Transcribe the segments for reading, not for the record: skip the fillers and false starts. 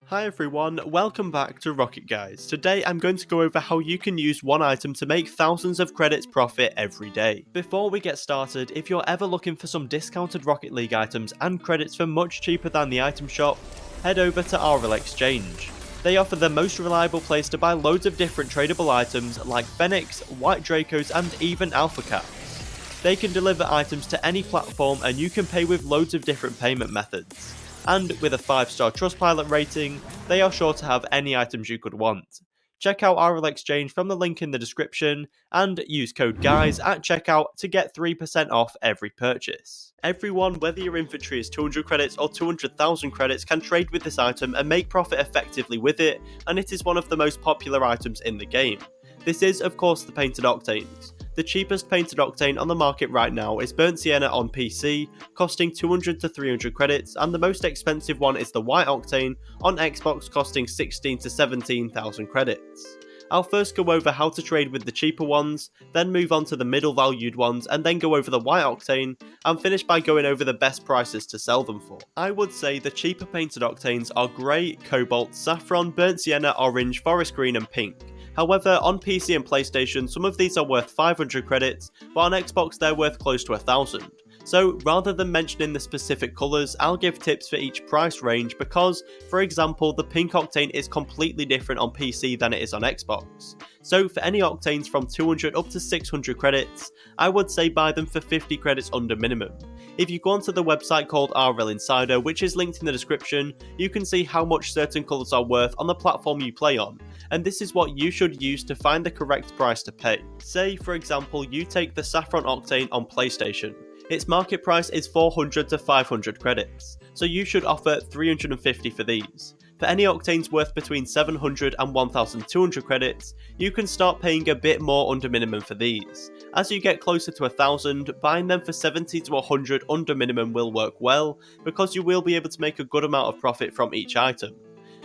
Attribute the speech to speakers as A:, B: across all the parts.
A: Hi everyone, welcome back to Rocket Guys. Today I'm going to go over how you can use one item to make thousands of credits profit every day. Before we get started, if you're ever looking for some discounted Rocket League items and credits for much cheaper than the item shop, head over to RL Exchange. They offer the most reliable place to buy loads of different tradable items like Fenix, White Dracos and even Alpha Caps. They can deliver items to any platform and you can pay with loads of different payment methods. And with a 5-star Trustpilot rating, they are sure to have any items you could want. Check out RL Exchange from the link in the description, and use code GUYS at checkout to get 3% off every purchase. Everyone, whether your inventory is 200 credits or 200,000 credits, can trade with this item and make profit effectively with it, and it is one of the most popular items in the game. This is, of course, the Painted Octanes. The cheapest Painted Octane on the market right now is Burnt Sienna on PC, costing 200 to 300 credits, and the most expensive one is the White Octane on Xbox, costing 16 to 17,000 credits. I'll first go over how to trade with the cheaper ones, then move on to the middle valued ones, and then go over the White Octane, and finish by going over the best prices to sell them for. I would say the cheaper Painted Octanes are Grey, Cobalt, Saffron, Burnt Sienna, Orange, Forest Green and Pink. However, on PC and PlayStation, some of these are worth 500 credits, but on Xbox they're worth close to 1,000. So rather than mentioning the specific colours, I'll give tips for each price range because, for example, the Pink Octane is completely different on PC than it is on Xbox. So for any Octanes from 200 up to 600 credits, I would say buy them for 50 credits under minimum. If you go onto the website called RL Insider, which is linked in the description, you can see how much certain colours are worth on the platform you play on, and this is what you should use to find the correct price to pay. Say, for example, you take the Saffron Octane on PlayStation. Its market price is 400 to 500 credits, so you should offer 350 for these. For any Octanes worth between 700 and 1,200 credits, you can start paying a bit more under minimum for these. As you get closer to 1,000, buying them for 70 to 100 under minimum will work well, because you will be able to make a good amount of profit from each item.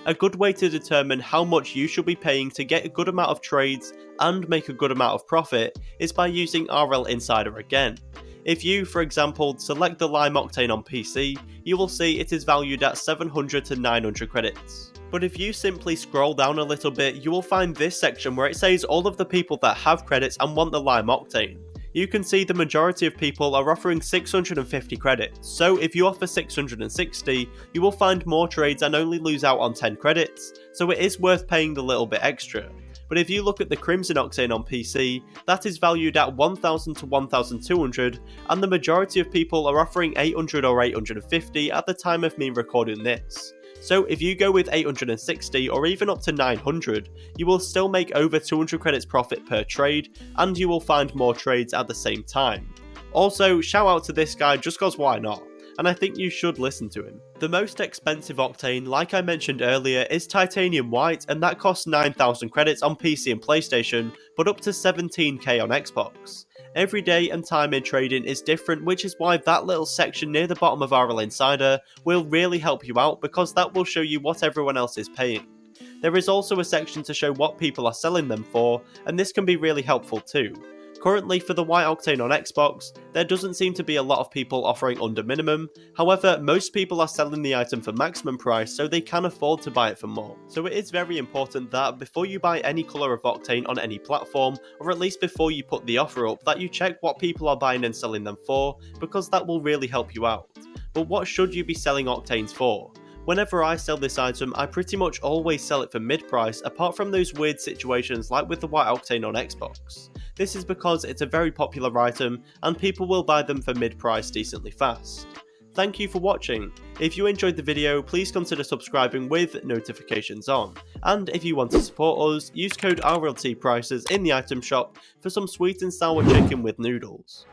A: A good way to determine how much you should be paying to get a good amount of trades and make a good amount of profit is by using RL Insider again. If you, for example, select the Lime Octane on PC, you will see it is valued at 700 to 900 credits. But if you simply scroll down a little bit, you will find this section where it says all of the people that have credits and want the Lime Octane. You can see the majority of people are offering 650 credits, so if you offer 660, you will find more trades and only lose out on 10 credits, so it is worth paying the little bit extra. But if you look at the Crimson Octane on PC, that is valued at 1,000 to 1,200, and the majority of people are offering 800 or 850 at the time of me recording this. So if you go with 860 or even up to 900, you will still make over 200 credits profit per trade, and you will find more trades at the same time. Also, shout out to this guy just cause why not? And I think you should listen to him. The most expensive Octane, like I mentioned earlier, is Titanium White, and that costs 9,000 credits on PC and PlayStation, but up to 17k on Xbox. Every day and time in trading is different, which is why that little section near the bottom of RL Insider will really help you out, because that will show you what everyone else is paying. There is also a section to show what people are selling them for, and this can be really helpful too. Currently, for the White Octane on Xbox, there doesn't seem to be a lot of people offering under minimum. However, most people are selling the item for maximum price, so they can afford to buy it for more. So it is very important that before you buy any colour of Octane on any platform, or at least before you put the offer up, that you check what people are buying and selling them for, because that will really help you out. But what should you be selling Octanes for? Whenever I sell this item, I pretty much always sell it for mid-price, apart from those weird situations like with the White Octane on Xbox. This is because it's a very popular item, and people will buy them for mid-price decently fast. Thank you for watching. If you enjoyed the video, please consider subscribing with notifications on. And if you want to support us, use code RLT prices in the item shop for some sweet and sour chicken with noodles.